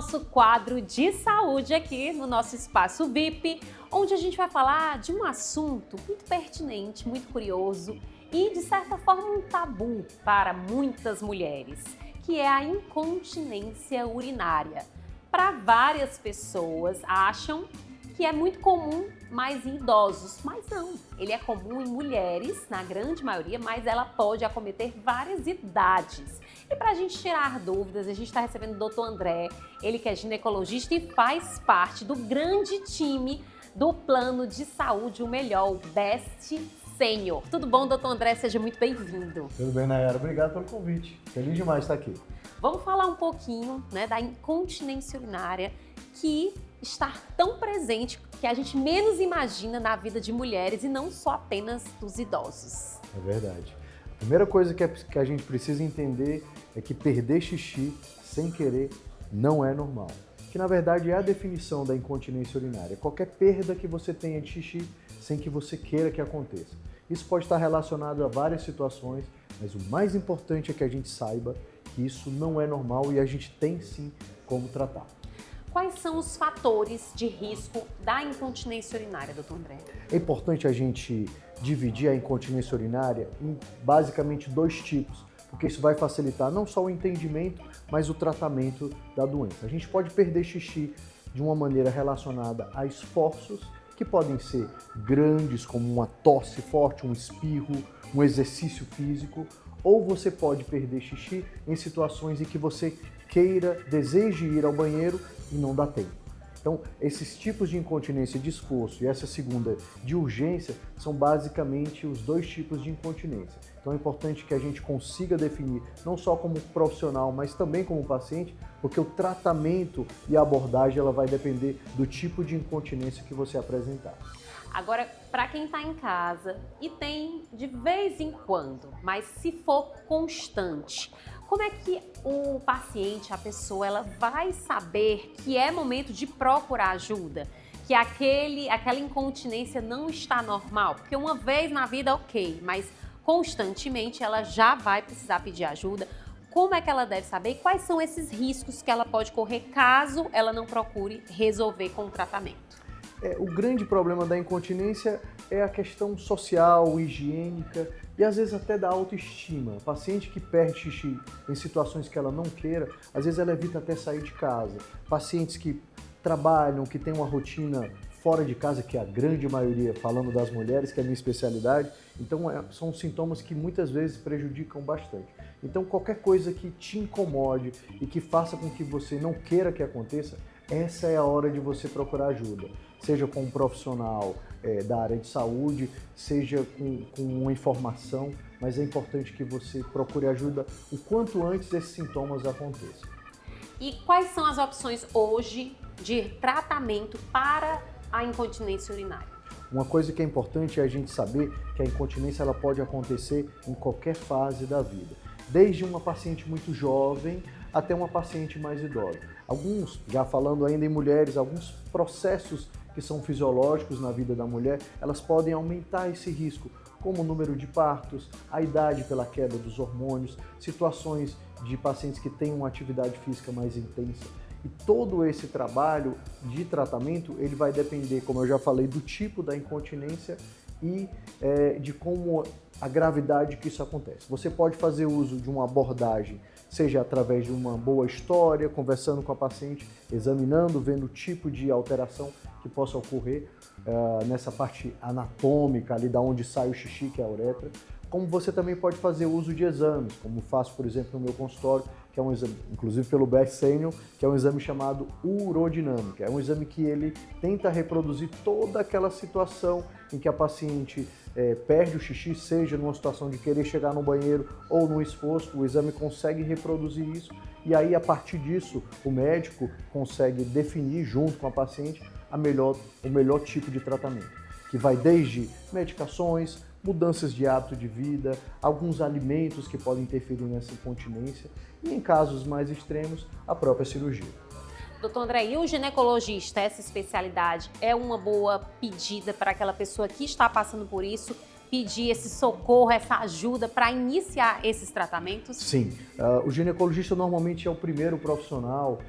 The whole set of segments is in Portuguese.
nosso quadro de saúde aqui no nosso espaço VIP, onde a gente vai falar de um assunto muito pertinente, muito curioso e, de certa forma, um tabu para muitas mulheres, que é a incontinência urinária. Para várias pessoas acham que é muito comum, mas em idosos. Mas não, ele é comum em mulheres, na grande maioria, mas ela pode acometer várias idades. E para a gente tirar dúvidas, a gente está recebendo o Dr. André, ele que é ginecologista e faz parte do grande time do Plano de Saúde, o melhor, o Best Senior. Tudo bom, Dr. André? Seja muito bem-vindo. Tudo bem, Nayara? Obrigado pelo convite. Feliz demais estar aqui. Vamos falar um pouquinho, da incontinência urinária, que está tão presente que a gente menos imagina na vida de mulheres e não só apenas dos idosos. É verdade. A primeira coisa que a gente precisa entender é que perder xixi sem querer não é normal. Que na verdade é a definição da incontinência urinária. Qualquer perda que você tenha de xixi sem que você queira que aconteça. Isso pode estar relacionado a várias situações, mas o mais importante é que a gente saiba que isso não é normal e a gente tem sim como tratar. Quais são os fatores de risco da incontinência urinária, doutor André? É importante a gente dividir a incontinência urinária em basicamente dois tipos, porque isso vai facilitar não só o entendimento, mas o tratamento da doença. A gente pode perder xixi de uma maneira relacionada a esforços que podem ser grandes, como uma tosse forte, um espirro, um exercício físico, ou você pode perder xixi em situações em que você deseje ir ao banheiro e não dá tempo. Então, esses tipos de incontinência de esforço e essa segunda de urgência são basicamente os dois tipos de incontinência. Então, é importante que a gente consiga definir não só como profissional, mas também como paciente, porque o tratamento e a abordagem ela vai depender do tipo de incontinência que você apresentar. Agora, para quem está em casa e tem de vez em quando, mas se for constante, como é que o paciente, a pessoa, ela vai saber que é momento de procurar ajuda? Que aquela incontinência não está normal? Porque uma vez na vida, ok, mas constantemente ela já vai precisar pedir ajuda. Como é que ela deve saber? E quais são esses riscos que ela pode correr caso ela não procure resolver com o tratamento? O grande problema da incontinência é a questão social, higiênica e às vezes até da autoestima. A paciente que perde xixi em situações que ela não queira, às vezes ela evita até sair de casa. Pacientes que trabalham, que têm uma rotina fora de casa, que é a grande maioria, falando das mulheres, que é a minha especialidade, então são sintomas que muitas vezes prejudicam bastante. Então qualquer coisa que te incomode e que faça com que você não queira que aconteça, essa é a hora de você procurar ajuda. Seja com um profissional da área de saúde, seja com uma informação, mas é importante que você procure ajuda o quanto antes esses sintomas aconteçam. E quais são as opções hoje de tratamento para a incontinência urinária? Uma coisa que é importante é a gente saber que a incontinência ela pode acontecer em qualquer fase da vida, desde uma paciente muito jovem até uma paciente mais idosa. Alguns, já falando ainda em mulheres, alguns processos que são fisiológicos na vida da mulher, elas podem aumentar esse risco, como o número de partos, a idade pela queda dos hormônios, situações de pacientes que têm uma atividade física mais intensa. E todo esse trabalho de tratamento, ele vai depender, como eu já falei, do tipo da incontinência e de como a gravidade que isso acontece. Você pode fazer uso de uma abordagem, seja através de uma boa história, conversando com a paciente, examinando, vendo o tipo de alteração que possa ocorrer nessa parte anatômica, ali da onde sai o xixi, que é a uretra. Como você também pode fazer uso de exames, como faço, por exemplo, no meu consultório, que é um exame, inclusive pelo Best Senior, que é um exame chamado urodinâmica. É um exame que ele tenta reproduzir toda aquela situação em que a paciente perde o xixi, seja numa situação de querer chegar no banheiro ou no esforço, o exame consegue reproduzir isso e aí a partir disso o médico consegue definir junto com a paciente o melhor tipo de tratamento, que vai desde medicações, mudanças de hábito de vida, alguns alimentos que podem interferir nessa incontinência e, em casos mais extremos, a própria cirurgia. Doutor André, e o ginecologista, essa especialidade, é uma boa pedida para aquela pessoa que está passando por isso pedir esse socorro, essa ajuda para iniciar esses tratamentos? Sim, o ginecologista normalmente é o primeiro profissional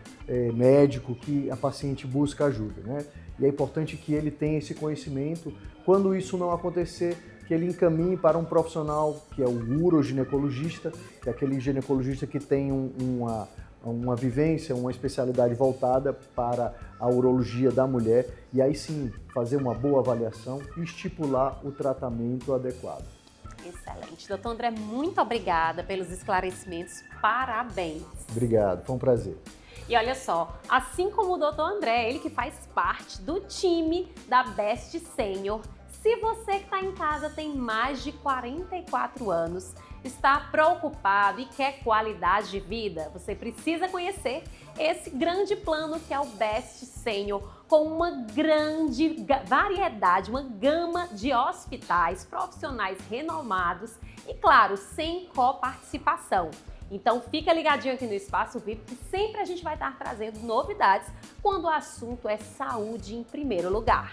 médico que a paciente busca ajuda, né? E é importante que ele tenha esse conhecimento. Quando isso não acontecer, que ele encaminhe para um profissional que é o uroginecologista, que é aquele ginecologista que tem uma vivência, uma especialidade voltada para a urologia da mulher, e aí sim fazer uma boa avaliação e estipular o tratamento adequado. Excelente. Doutor André, muito obrigada pelos esclarecimentos. Parabéns. Obrigado, foi um prazer. E olha só, assim como o doutor André, ele que faz parte do time da Best Senior, se você que está em casa tem mais de 44 anos, está preocupado e quer qualidade de vida, você precisa conhecer esse grande plano que é o Best Senior, com uma grande variedade, uma gama de hospitais, profissionais renomados e, claro, sem coparticipação. Então fica ligadinho aqui no Espaço VIP, que sempre a gente vai estar trazendo novidades quando o assunto é saúde em primeiro lugar.